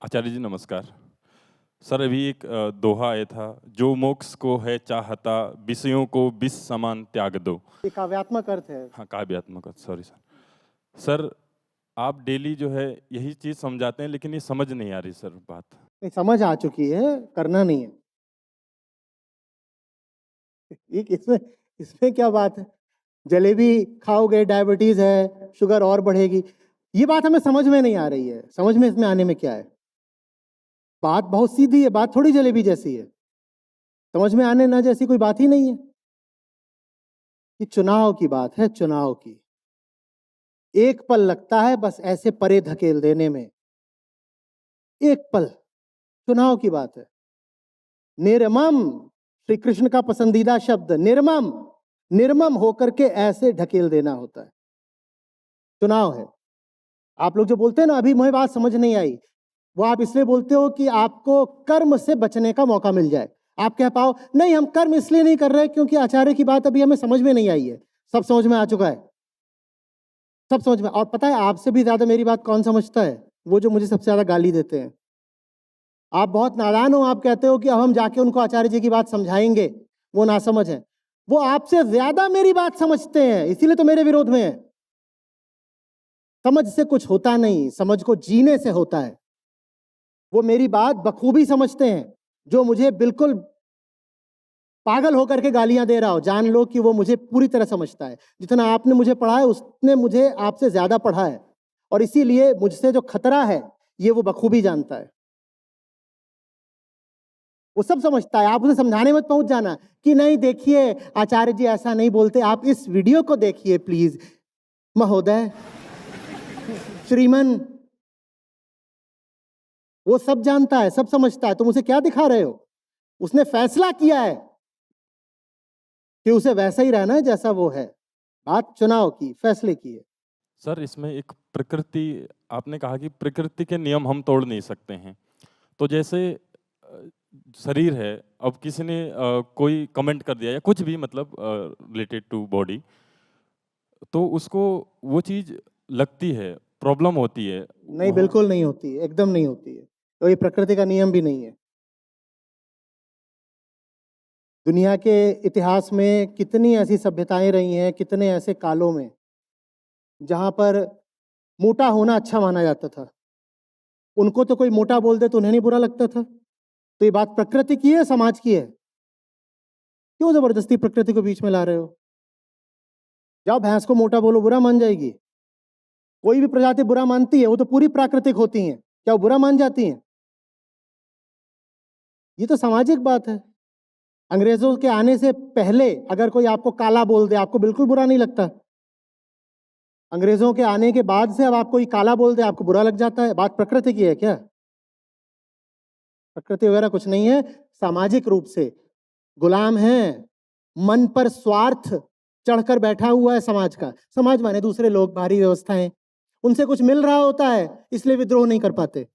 आचार्य जी नमस्कार। सर अभी एक दोहा आया था, जो मोक्ष को है चाहता, विषयों को विष समान त्याग दो। ये काव्यात्मक अर्थ है। हाँ, काव्यात्मक सॉरी सर। सर, आप डेली जो है यही चीज़ समझाते हैं लेकिन ये समझ नहीं आ रही सर बात। नहीं, समझ आ चुकी है, करना नहीं है। ये इसमें इसमें क्या बात है? जलेबी खाओगे, डायबिटीज है, शुगर और बढ़ेगी। ये बात हमें समझ में नहीं आ रही है। समझ में इसमें आने में क्या है? बात बहुत सीधी है, बात थोड़ी जलेबी जैसी है। समझ में आने ना जैसी कोई बात ही नहीं है। ये चुनाव की बात है, चुनाव की। एक पल लगता है बस ऐसे परे धकेल देने में। एक पल, चुनाव की बात है। निर्मम, श्री कृष्ण का पसंदीदा शब्द, निर्मम। निर्मम होकर के ऐसे ढकेल देना होता है। चुनाव है। आप लोग जो बोलते हैं ना, अभी मुझे बात समझ नहीं आई, वो आप इसलिए बोलते हो कि आपको कर्म से बचने का मौका मिल जाए। आप कह पाओ नहीं, हम कर्म इसलिए नहीं कर रहे क्योंकि आचार्य की बात अभी हमें समझ में नहीं आई है। सब समझ में आ चुका है, सब समझ में। और पता है आपसे भी ज्यादा मेरी बात कौन समझता है? वो जो मुझे सबसे ज्यादा गाली देते हैं। आप बहुत नादान हो, आप कहते हो कि अब हम जाके उनको आचार्य जी की बात समझाएंगे, वो नासमझ है। वो आपसे ज्यादा मेरी बात समझते हैं, इसीलिए तो मेरे विरोध में है। समझ से कुछ होता नहीं, समझ को जीने से होता है। वो मेरी बात बखूबी समझते हैं। जो मुझे बिल्कुल पागल होकर के गालियां दे रहा हो, जान लो कि वो मुझे पूरी तरह समझता है। जितना आपने मुझे पढ़ा है, उसने मुझे आपसे ज्यादा पढ़ा है। और इसीलिए मुझसे जो खतरा है, ये वो बखूबी जानता है। वो सब समझता है। आप उसे समझाने मत पहुंच जाना कि नहीं देखिए आचार्य जी ऐसा नहीं बोलते। आप इस वीडियो को देखिए प्लीज। महोदय, श्रीमन, वो सब जानता है, सब समझता है। तुम उसे क्या दिखा रहे हो? उसने फैसला किया है कि उसे वैसा ही रहना है जैसा वो है। बात चुनाव की, फैसले की है। सर इसमें एक प्रकृति, आपने कहा कि प्रकृति के नियम हम तोड़ नहीं सकते हैं। तो जैसे शरीर है, अब किसी ने कोई कमेंट कर दिया या कुछ भी मतलब रिलेटेड टू बॉडी, तो उसको वो चीज़ लगती है, प्रॉब्लम होती है नहीं, वहाँ। बिल्कुल नहीं होती है, एकदम नहीं होती है। तो ये प्रकृति का नियम भी नहीं है। दुनिया के इतिहास में कितनी ऐसी सभ्यताएं रही हैं, कितने ऐसे कालों में जहां पर मोटा होना अच्छा माना जाता था। उनको तो कोई मोटा बोल दे तो उन्हें नहीं बुरा लगता था। तो ये बात प्रकृति की है, समाज की है? क्यों जबरदस्ती प्रकृति को बीच में ला रहे हो? जाओ भैंस को मोटा बोलो, बुरा मान जाएगी? कोई भी प्रजाति बुरा मानती है? वो तो पूरी प्राकृतिक होती हैं, क्या वो बुरा मान जाती हैं? ये तो सामाजिक बात है। अंग्रेजों के आने से पहले अगर कोई आपको काला बोल दे, आपको बिल्कुल बुरा नहीं लगता। अंग्रेजों के आने के बाद से अब आप कोई काला बोल दे, आपको बुरा लग जाता है। बात प्रकृति की है क्या? प्रकृति वगैरह कुछ नहीं है। सामाजिक रूप से गुलाम है। मन पर स्वार्थ चढ़कर बैठा हुआ है समाज का। समाज माने दूसरे लोग, बाहरी व्यवस्थाएं। उनसे कुछ मिल रहा होता है, इसलिए विद्रोह नहीं कर पाते।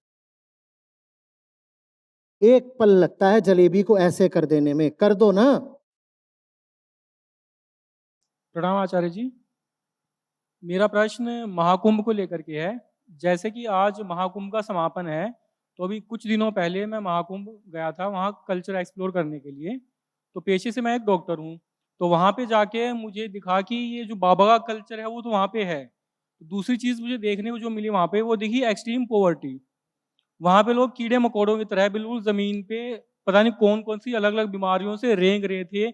एक पल लगता है जलेबी को ऐसे कर देने में। कर दो ना। प्रणाम आचार्य जी। मेरा प्रश्न महाकुंभ को लेकर के है। जैसे कि आज महाकुंभ का समापन है, तो अभी कुछ दिनों पहले मैं महाकुंभ गया था वहाँ कल्चर एक्सप्लोर करने के लिए। तो पेशे से मैं एक डॉक्टर हूँ। तो वहाँ पे जाके मुझे दिखा कि ये जो बाबा का कल्चर है वो तो वहाँ पे है। दूसरी चीज़ मुझे देखने को जो मिली वहाँ पे, वो देखी एक्सट्रीम पोवर्टी। वहाँ पे लोग कीड़े मकोड़ों की तरह बिल्कुल ज़मीन पे पता नहीं कौन कौन सी अलग अलग बीमारियों से रेंग रहे थे।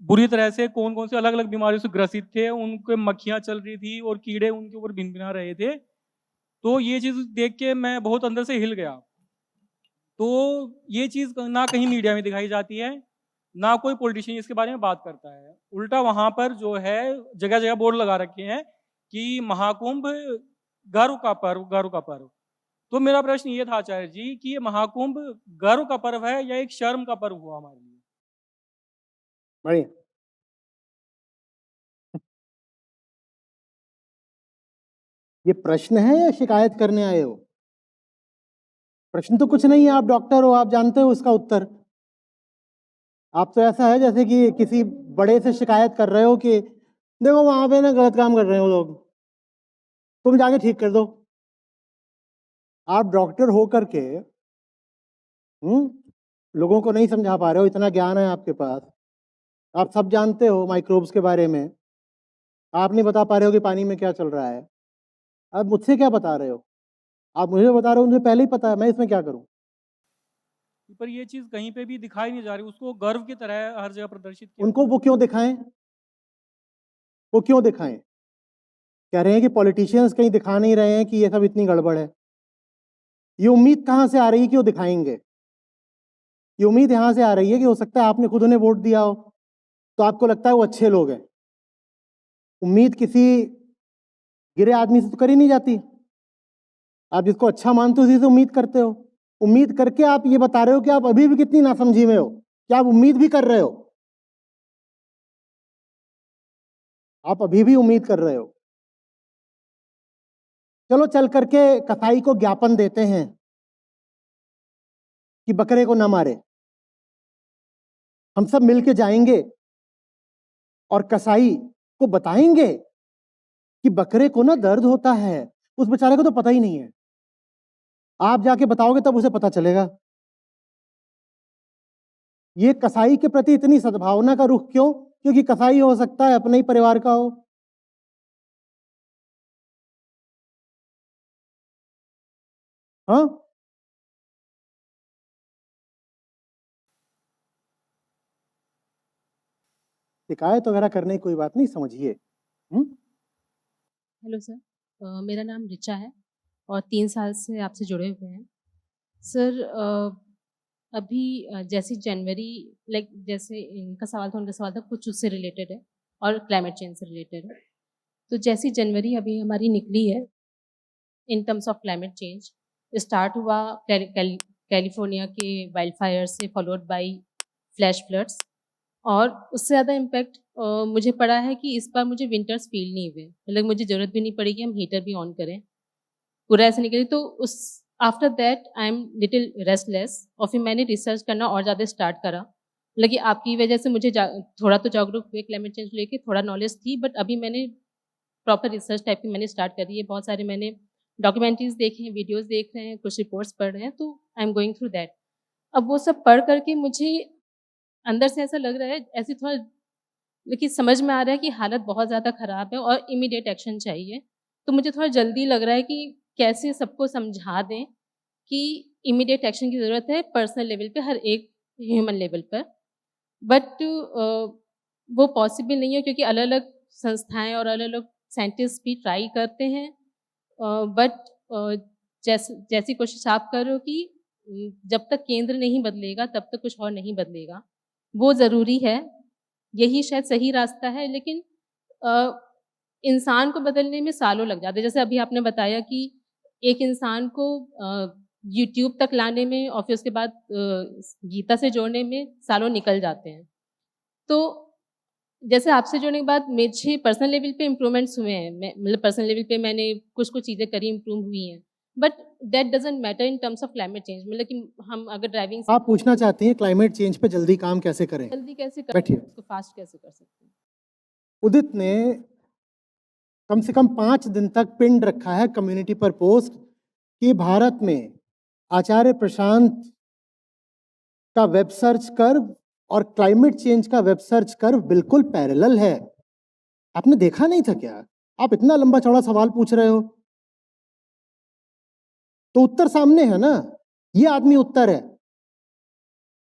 बुरी तरह से कौन कौन से अलग अलग बीमारियों से ग्रसित थे, उनके मक्खियाँ चल रही थी और कीड़े उनके ऊपर भिनभिना रहे थे। तो ये चीज़ देख के मैं बहुत अंदर से हिल गया। तो ये चीज़ ना कहीं मीडिया में दिखाई जाती है, ना कोई पॉलिटिशियन इसके बारे में बात करता है। उल्टा वहाँ पर जो है जगह जगह बोर्ड लगा रखे हैं कि महाकुंभ गर्व का पर्व, गर्व का पर्व। तो मेरा प्रश्न ये था आचार्य जी कि ये महाकुंभ गर्व का पर्व है या एक शर्म का पर्व हुआ हमारे लिए? बढ़िया। ये प्रश्न है या शिकायत करने आए हो? प्रश्न तो कुछ नहीं है। आप डॉक्टर हो, आप जानते हो इसका उत्तर। आप तो ऐसा है जैसे कि किसी बड़े से शिकायत कर रहे हो कि देखो वहां पे ना गलत काम कर रहे हो लोग, तुम जाके ठीक कर दो। आप डॉक्टर हो करके लोगों को नहीं समझा पा रहे हो, इतना ज्ञान है आपके पास, आप सब जानते हो माइक्रोब्स के बारे में, आप नहीं बता पा रहे हो कि पानी में क्या चल रहा है। अब मुझसे क्या बता रहे हो? आप मुझे बता रहे हो, मुझे पहले ही पता है, मैं इसमें क्या करूं? पर ये चीज़ कहीं पे भी दिखाई नहीं जा रही, उसको गर्व की तरह हर जगह प्रदर्शित किया उनको जा रहा वो क्यों दिखाएं? वो क्यों दिखाएं? कह रहे हैं कि पॉलिटिशियंस कहीं दिखा नहीं रहे हैं कि ये सब इतनी गड़बड़ है। ये उम्मीद कहाँ से आ रही है कि वो दिखाएंगे? ये उम्मीद यहाँ से आ रही है कि हो सकता है आपने खुद उन्हें वोट दिया हो, तो आपको लगता है वो अच्छे लोग हैं। उम्मीद किसी गिरे आदमी से तो करी नहीं जाती। आप जिसको अच्छा मानते हो उसी से उम्मीद करते हो। उम्मीद करके आप ये बता रहे हो कि आप अभी भी कितनी नासमझी में हो, कि आप उम्मीद भी कर रहे हो। आप अभी भी उम्मीद कर रहे हो। चलो चल करके कसाई को ज्ञापन देते हैं कि बकरे को ना मारे। हम सब मिलके जाएंगे और कसाई को बताएंगे कि बकरे को ना दर्द होता है। उस बेचारे को तो पता ही नहीं है। आप जाके बताओगे तब उसे पता चलेगा। ये कसाई के प्रति इतनी सद्भावना का रुख क्यों? क्योंकि कसाई हो सकता है अपने ही परिवार का हो। हाँ, शिकायत वगैरह करने की कोई बात नहीं, समझिए। हेलो सर, मेरा नाम रिचा है और 3 साल से आपसे जुड़े हुए हैं। सर अभी जैसे जनवरी जैसे इनका सवाल था, उनका सवाल था कुछ उससे रिलेटेड है और क्लाइमेट चेंज से रिलेटेड है। तो जैसी जनवरी अभी हमारी निकली है in terms of climate change, start हुआ कैलिफोर्निया के वाइल्ड फायर से फॉलोड बाय फ्लैश फ्लड्स और उससे ज़्यादा इम्पैक्ट मुझे पड़ा है कि इस बार मुझे विंटर्स फील नहीं हुए। मतलब मुझे ज़रूरत भी नहीं पड़ी कि हम हीटर भी ऑन करें। पूरा ऐसे निकले तो उस after that I am little restless और फिर मैंने रिसर्च करना और ज़्यादा स्टार्ट करा। लगी आपकी वजह से मुझे थोड़ा तो जागरूक हुए क्लाइमेट चेंज को लेके, थोड़ा नॉलेज थी, बट अभी मैंने प्रॉपर रिसर्च टाइप की मैंने स्टार्ट करी है। बहुत सारे मैंने डॉक्यूमेंट्रीज़ देखे हैं, वीडियोज़ देख रहे हैं, कुछ रिपोर्ट्स पढ़ रहे हैं, तो I am going through that. अब वो सब पढ़ कर के मुझे अंदर से ऐसा लग रहा है, ऐसे थोड़ा लेकिन समझ में आ रहा है कि हालत बहुत ज़्यादा ख़राब है और इमीडिएट एक्शन चाहिए। तो मुझे थोड़ा जल्दी लग रहा है कि कैसे सबको समझा दें कि इमीडिएट एक्शन की ज़रूरत है पर्सनल लेवल पे, हर एक ह्यूमन लेवल पर। बट वो पॉसिबल नहीं है क्योंकि अलग-अलग संस्थाएँ और अलग-अलग साइंटिस्ट भी ट्राई करते हैं। बट जैसी कोशिश आप कर रहे हो कि जब तक केंद्र नहीं बदलेगा तब तक कुछ और नहीं बदलेगा। वो ज़रूरी है, यही शायद सही रास्ता है, लेकिन अ, इंसान को बदलने में सालों लग जाते हैं। जैसे अभी आपने बताया कि एक इंसान को यूट्यूब तक लाने में और फिर उसके बाद गीता से जोड़ने में सालों निकल जाते हैं। तो जैसे आपसे जुड़ने के बाद मुझे पर्सनल लेवल पे इम्प्रूवमेंट्स हुए हैं। मैं मतलब पर्सनल लेवल पे मैंने कुछ-कुछ चीज़ें करी, इम्प्रूव हुई हैं। But that doesn't matter in terms of climate change. मतलब कि हम अगर ड्राइविंग आप पूछना चाहती हैं क्लाइमेट चेंज पे जल्दी काम कैसे करें? जल्दी कैसे कर बैठिए। उसको फास्ट कैसे कर सकते हैं? उदित ने कम से कम 5 दिन तक पिन रखा है कम्युनिटी पर पोस्ट कि भारत में आचार्य प्रशांत का वेब सर्च कर्व और क्लाइमेट चेंज का वेब सर्च कर्व बिल्कुल पैरेलल है। आपने देखा नहीं था क्या? आप इतना लंबा चौड़ा सवाल पूछ रहे हो, तो उत्तर सामने है ना। ये आदमी उत्तर है।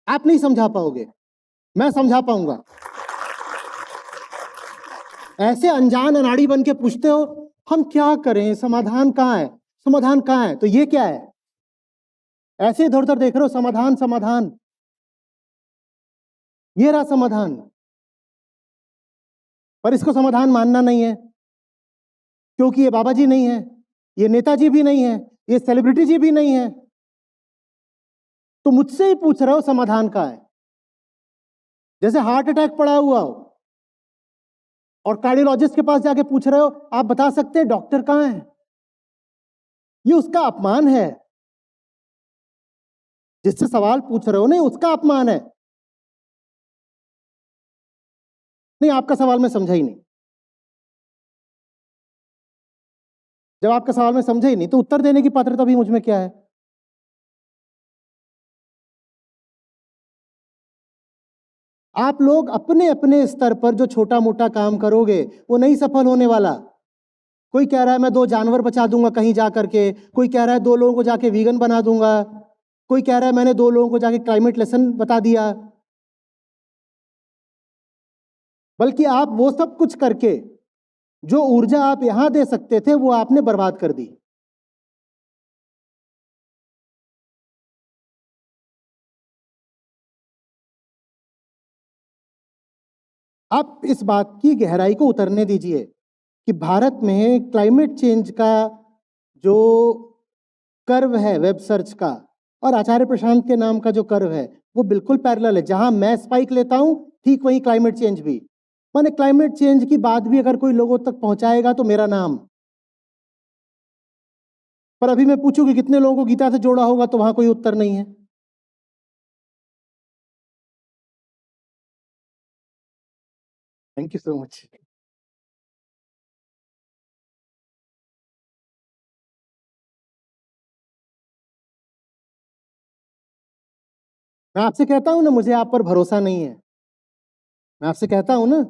आप नहीं समझा पाओगे, मैं समझा पाऊंगा। ऐसे अनजान अनाड़ी बन के पूछते हो हम क्या करें, समाधान कहाँ है? समाधान कहाँ है? तो ये क्या है? ऐसे इधर उधर देख रहे हो, समाधान समाधान, ये रहा समाधान। पर इसको समाधान मानना नहीं है, क्योंकि ये बाबा जी नहीं है, ये नेताजी भी नहीं है, ये सेलिब्रिटी जी भी नहीं है। तो मुझसे ही पूछ रहे हो समाधान कहाँ है? जैसे हार्ट अटैक पड़ा हुआ हो और कार्डियोलॉजिस्ट के पास जाके पूछ रहे हो आप बता सकते हैं डॉक्टर कहाँ है? ये उसका अपमान है। जिससे सवाल पूछ रहे हो नहीं, उसका अपमान है। नहीं, आपका सवाल मैं समझा ही नहीं। जब आपका सवाल मैं समझा ही नहीं तो उत्तर देने की पात्रता भी मुझ में क्या है? आप लोग अपने अपने स्तर पर जो छोटा मोटा काम करोगे वो नहीं सफल होने वाला। कोई कह रहा है मैं 2 जानवर बचा दूंगा कहीं जा करके, कोई कह रहा है 2 लोगों को जाके वीगन बना दूंगा, कोई कह रहा है मैंने 2 लोगों को जाके क्लाइमेट लेसन बता दिया। बल्कि आप वो सब कुछ करके जो ऊर्जा आप यहां दे सकते थे वो आपने बर्बाद कर दी। आप इस बात की गहराई को उतरने दीजिए कि भारत में क्लाइमेट चेंज का जो कर्व है वेब सर्च का और आचार्य प्रशांत के नाम का जो कर्व है वो बिल्कुल पैरेलल है। जहां मैं स्पाइक लेता हूं ठीक वहीं क्लाइमेट चेंज भी। माने क्लाइमेट चेंज की बात भी अगर कोई लोगों तक पहुंचाएगा तो मेरा नाम, पर अभी मैं पूछूं कि कितने लोगों को गीता से जोड़ा होगा तो वहां कोई उत्तर नहीं है। Thank you so much. मैं आपसे कहता हूं ना मुझे आप पर भरोसा नहीं है। मैं आपसे कहता हूं ना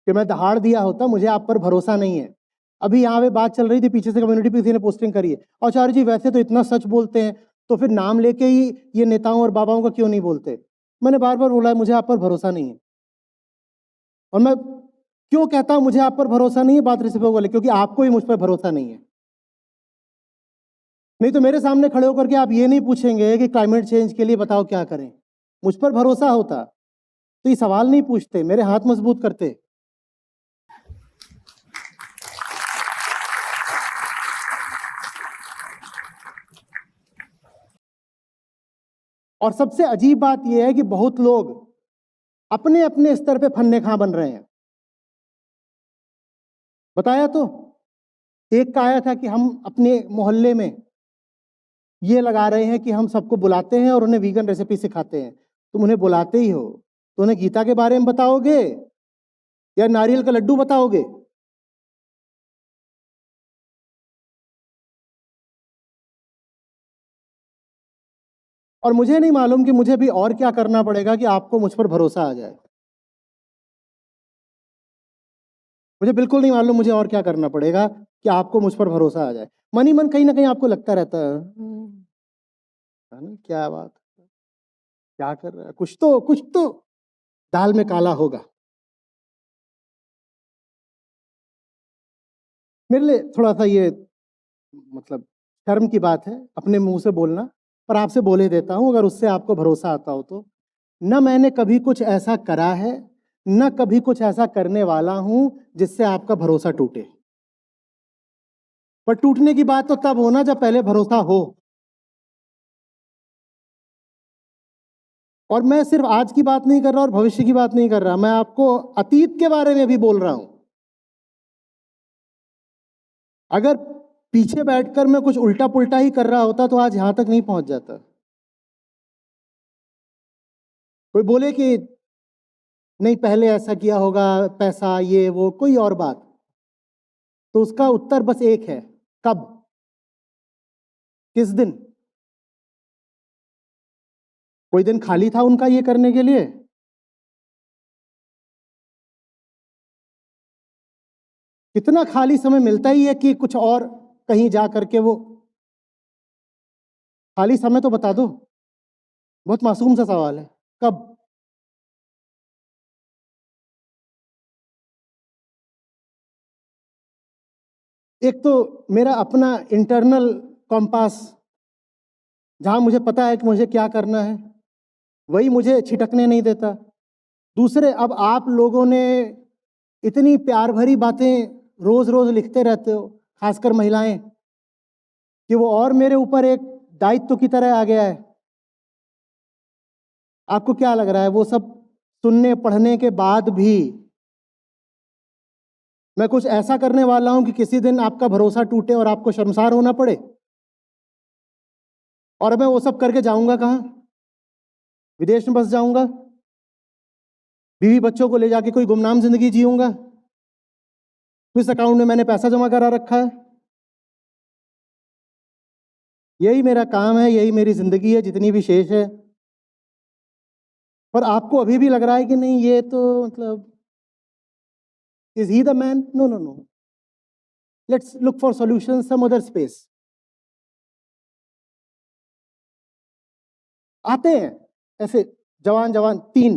कि मैं दहाड़ दिया होता, मुझे आप पर भरोसा नहीं है। अभी यहाँ पे बात चल रही थी, पीछे से कम्युनिटी पे किसी ने पोस्टिंग करी है, आचार्य जी वैसे तो इतना सच बोलते हैं तो फिर नाम लेके ही ये नेताओं और बाबाओं का क्यों नहीं बोलते। मैंने बार बार बोला है मुझे आप पर भरोसा नहीं है। और मैं क्यों कहता हूं मुझे आप पर भरोसा नहीं है, बात रिसिप्रोकल वाले, क्योंकि आपको ही मुझ पर भरोसा नहीं है। नहीं तो मेरे सामने खड़े होकर के आप ये नहीं पूछेंगे कि क्लाइमेट चेंज के लिए बताओ क्या करें। मुझ पर भरोसा होता तो ये सवाल नहीं पूछते, मेरे हाथ मजबूत करते। और सबसे अजीब बात यह है कि बहुत लोग अपने अपने स्तर पे फन्ने खां बन रहे हैं। बताया तो, एक का आया था कि हम अपने मोहल्ले में ये लगा रहे हैं कि हम सबको बुलाते हैं और उन्हें वीगन रेसिपी सिखाते हैं। तुम उन्हें बुलाते ही हो तो उन्हें गीता के बारे में बताओगे या नारियल का लड्डू बताओगे? और मुझे नहीं मालूम कि मुझे भी और क्या करना पड़ेगा कि आपको मुझ पर भरोसा आ जाए। मुझे बिल्कुल नहीं मालूम मुझे और क्या करना पड़ेगा कि आपको मुझ पर भरोसा आ जाए। मन ही मन कहीं ना कहीं आपको लगता रहता है है ना, क्या बात, क्या कर रहा है, कुछ तो दाल में काला होगा। मेरे लिए थोड़ा सा ये मतलब शर्म की बात है अपने मुंह से बोलना, पर आपसे बोले देता हूं अगर उससे आपको भरोसा आता हो तो। न मैंने कभी कुछ ऐसा करा है, न कभी कुछ ऐसा करने वाला हूं जिससे आपका भरोसा टूटे। पर टूटने की बात तो तब होना जब पहले भरोसा हो। और मैं सिर्फ आज की बात नहीं कर रहा और भविष्य की बात नहीं कर रहा, मैं आपको अतीत के बारे में भी बोल रहा हूं। अगर पीछे बैठकर मैं कुछ उल्टा पुल्टा ही कर रहा होता तो आज यहां तक नहीं पहुंच जाता। कोई बोले कि नहीं पहले ऐसा किया होगा, पैसा ये वो कोई और बात, तो उसका उत्तर बस एक है, कब, किस दिन? कोई दिन खाली था उनका ये करने के लिए? कितना खाली समय मिलता ही है कि कुछ और कहीं जा करके वो खाली समय तो बता दो। बहुत मासूम सा सवाल है, कब? एक तो मेरा अपना इंटरनल कॉम्पास, जहां मुझे पता है कि मुझे क्या करना है, वही मुझे छिटकने नहीं देता। दूसरे, अब आप लोगों ने इतनी प्यार भरी बातें रोज रोज लिखते रहते हो, खासकर महिलाएं, कि वो और मेरे ऊपर एक दायित्व की तरह आ गया है। आपको क्या लग रहा है वो सब सुनने पढ़ने के बाद भी मैं कुछ ऐसा करने वाला हूं कि किसी दिन आपका भरोसा टूटे और आपको शर्मसार होना पड़े? और मैं वो सब करके जाऊंगा कहां? विदेश में बस जाऊंगा? बीवी बच्चों को ले जाके कोई गुमनाम जिंदगी जीऊंगा? स्विस अकाउंट में मैंने पैसा जमा करा रखा है। यही मेरा काम है, यही मेरी जिंदगी है जितनी भी शेष है। पर आपको अभी भी लग रहा है कि नहीं ये तो मतलब is he the man? No no no, let's look for solution some other space. आते हैं ऐसे जवान जवान तीन,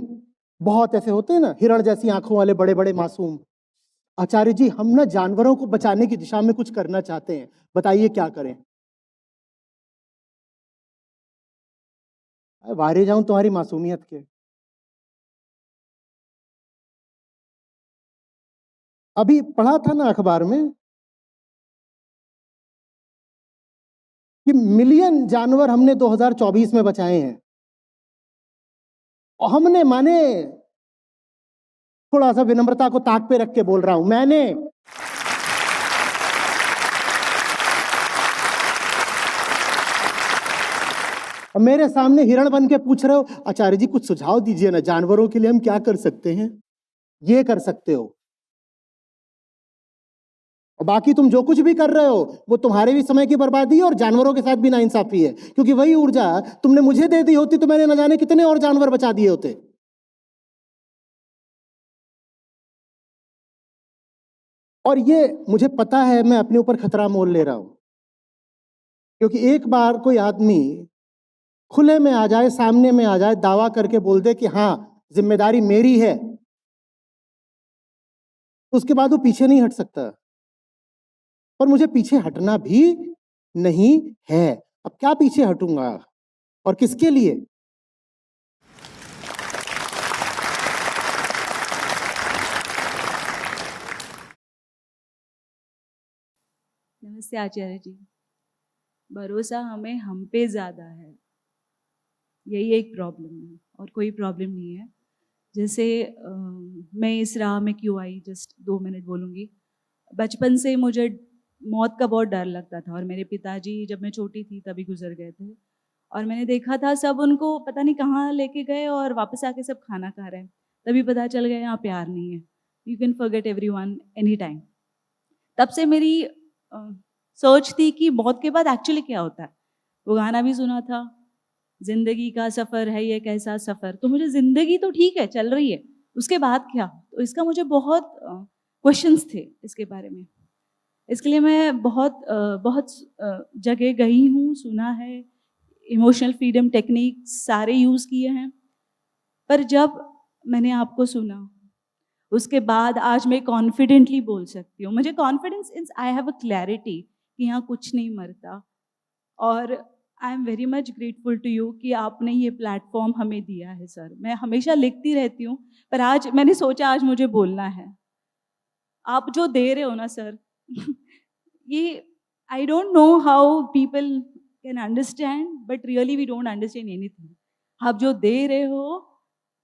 बहुत ऐसे होते हैं ना हिरण जैसी आंखों वाले बड़े बड़े मासूम। आचार्य जी, हम ना जानवरों को बचाने की दिशा में कुछ करना चाहते हैं, बताइए क्या करें? वारे जाऊं तुम्हारी मासूमियत के। अभी पढ़ा था ना अखबार में कि मिलियन जानवर हमने 2024 में बचाए हैं, और हमने माने, थोड़ा सा विनम्रता को ताक पे रख के बोल रहा हूं, मैंने और मेरे सामने हिरण बन के पूछ रहे हो आचार्य जी कुछ सुझाव दीजिए ना, जानवरों के लिए हम क्या कर सकते हैं? ये कर सकते हो, और बाकी तुम जो कुछ भी कर रहे हो वो तुम्हारे भी समय की बर्बादी है और जानवरों के साथ भी नाइंसाफी है, क्योंकि वही ऊर्जा तुमने मुझे दे दी होती तो मैंने न जाने कितने और जानवर बचा दिए होते। और ये मुझे पता है मैं अपने ऊपर खतरा मोल ले रहा हूं, क्योंकि एक बार कोई आदमी खुले में आ जाए, सामने में आ जाए, दावा करके बोल दे कि हाँ जिम्मेदारी मेरी है, तो उसके बाद वो पीछे नहीं हट सकता। पर मुझे पीछे हटना भी नहीं है। अब क्या पीछे हटूंगा और किसके लिए? नमस्ते आचार्य जी। भरोसा हमें हम पे ज़्यादा है, यही एक प्रॉब्लम है और कोई प्रॉब्लम नहीं है। जैसे मैं इस राह में क्यों आई, जस्ट 2 मिनट बोलूँगी। बचपन से मुझे मौत का बहुत डर लगता था, और मेरे पिताजी जब मैं छोटी थी तभी गुजर गए थे, और मैंने देखा था सब उनको पता नहीं कहाँ लेके गए और वापस आके सब खाना खा रहे हैं। तभी पता चल गया यहाँ प्यार नहीं है। You can forget everyone any time. तब से मेरी सोच थी कि मौत के बाद एक्चुअली क्या होता है। वो गाना भी सुना था, जिंदगी का सफ़र है ये कैसा सफ़र। तो मुझे ज़िंदगी तो ठीक है चल रही है, उसके बाद क्या? तो इसका मुझे बहुत क्वेश्चंस थे इसके बारे में। इसके लिए मैं बहुत जगह गई हूँ, सुना है, इमोशनल फ्रीडम टेक्निक सारे यूज़ किए हैं। पर जब मैंने आपको सुना उसके बाद आज मैं कॉन्फिडेंटली बोल सकती हूँ। मुझे confidence is I have a clarity कि यहाँ कुछ नहीं मरता, और I am very much grateful to you कि आपने ये प्लेटफॉर्म हमें दिया है सर। मैं हमेशा लिखती रहती हूँ, पर आज मैंने सोचा आज मुझे बोलना है। आप जो दे रहे हो ना सर ये I don't know how people can understand, but really we don't understand anything. आप जो दे रहे हो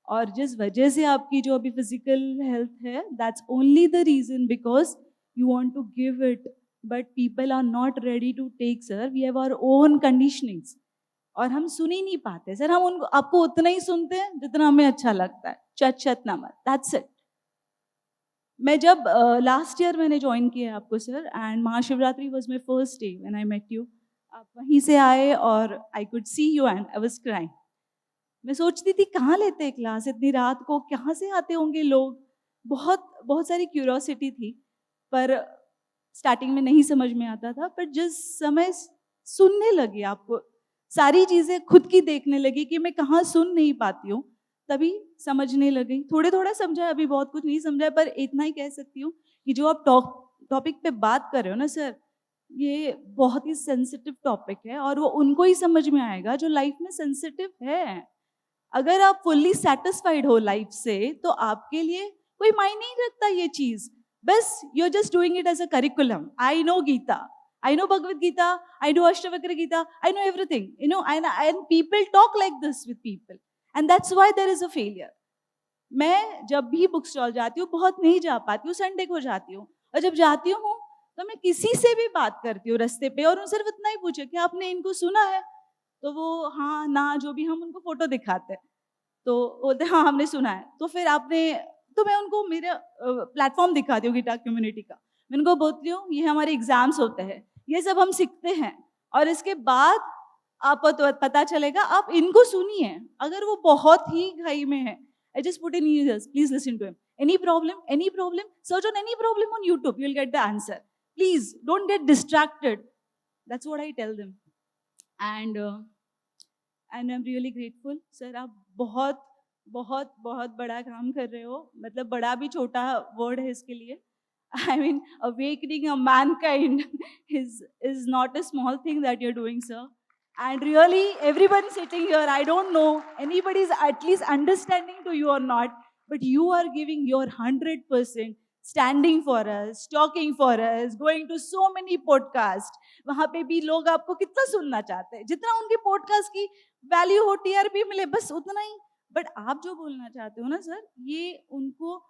और जिस वजह से आपकी जो अभी फिजिकल हेल्थ है, that's only the reason because you want to give it, but people are not ready to take sir. We have our own conditionings, और हम सुन ही नहीं पाते सर। हम उनको आपको उतना ही सुनते हैं जितना हमें अच्छा लगता है। चट चट ना मत, दैट्स इट। मैं जब लास्ट ईयर मैंने ज्वाइन किया आपको sir, and Mahashivratri was my first day when I met you. आप वहीं से आए और I could see you and I was crying. मैं सोचती थी कहाँ लेते हैं क्लास इतनी रात को, कहाँ से आते होंगे लोग। बहुत बहुत सारी क्यूरियोसिटी थी, पर स्टार्टिंग में नहीं समझ में आता था। पर जिस समय सुनने लगी, आपको सारी चीज़ें खुद की देखने लगी कि मैं कहाँ सुन नहीं पाती हूँ, तभी समझने लगी। थोड़े थोड़ा समझा, अभी बहुत कुछ नहीं समझा, पर इतना ही कह सकती हूँ कि जो आप टॉपिक पे बात कर रहे हो ना सर, ये बहुत ही सेंसिटिव टॉपिक है, और वो उनको ही समझ में आएगा जो लाइफ में सेंसिटिव है। अगर आप फुल्ली सेटिस्फाइड हो लाइफ से, तो आपके लिए कोई मायने नहीं रखता ये चीज। बस you are just doing it as a curriculum. I know Gita, I know Bhagavad Gita, I know Ashtavakra Gita, I know everything, you know, and people talk like this with people, and that's why there is a failure. मैं जब भी book stall जाती हूँ, बहुत नहीं जा पाती हूँ, संडे को जाती हूँ, और जब जाती हूँ तो मैं किसी से भी बात करती हूँ रास्ते पे, और सिर्फ इतना ही पूछे कि आपने इनको सुना है, तो वो हाँ ना जो भी, हम उनको फोटो दिखाते हैं तो बोलते हाँ हमने सुना है। तो फिर आपने, तो मैं उनको मेरा प्लेटफॉर्म दिखाती हूँ गिटार कम्युनिटी का। मैं उनको बोलती हूँ ये हमारे एग्जाम्स होते हैं, ये सब हम सीखते हैं, और इसके बाद आपको तो पता चलेगा, आप इनको सुनिए। अगर वो बहुत ही घाई में है, I just put in ears, please listen to him. Any problem, search on any problem on YouTube, you'll get the answer. Please don't get distracted. That's what I tell them. And I'm really grateful. Sir, आप बहुत बहुत बहुत बड़ा काम कर रहे हो, मतलब बड़ा भी छोटा वर्ड है इसके लिए. I mean, awakening a mankind is not a small thing that you're doing, sir. And really, everyone sitting here, I don't know anybody's at least understanding to you or not, but you are giving your 100%, standing for us, talking for us, going to so many podcasts. वहाँ पे भी लोग आपको कितना सुनना चाहते हैं, जितना उनके पॉडकास्ट की वैल्यू हो, टीआरपी मिले, बस उतना ही. बट आप जो बोलना चाहते हो ना सर, ये उनको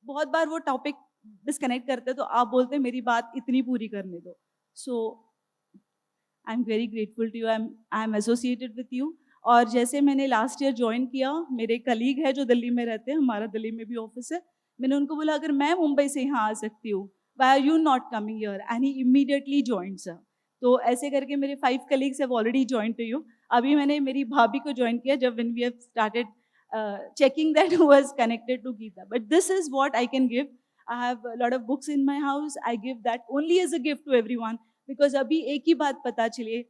बहुत बार वो टॉपिक डिस्कनेक्ट करते हैं, तो आप बोलते हैं मेरी बात इतनी पूरी करने दो. So I am very grateful to you, I am associated with you. और जैसे मैंने लास्ट ईयर ज्वाइन किया, मेरे कलीग है जो दिल्ली में रहते हैं, हमारा दिल्ली में भी ऑफिस है, मैंने उनको बोला अगर मैं मुंबई से यहाँ आ सकती हूँ, why are you not coming here? And he immediately joined sir. तो ऐसे करके मेरे 5 colleagues have already join to you. अभी मैंने मेरी भाभी को ज्वाइन किया जब when we have started checking that who was connected to Geeta. But this is what I can give. I have a lot of books in my house. I give that only as a gift to everyone. Because अभी एक ही बात पता चली,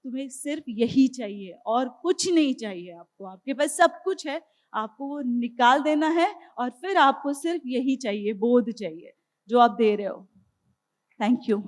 तुम्हें सिर्फ यही चाहिए और कुछ नहीं चाहिए आपको. आपके पास सब कुछ है, आपको वो निकाल देना है और फिर आपको सिर्फ यही चाहिए, बोध चाहिए जो आप दे रहे हो. Thank you.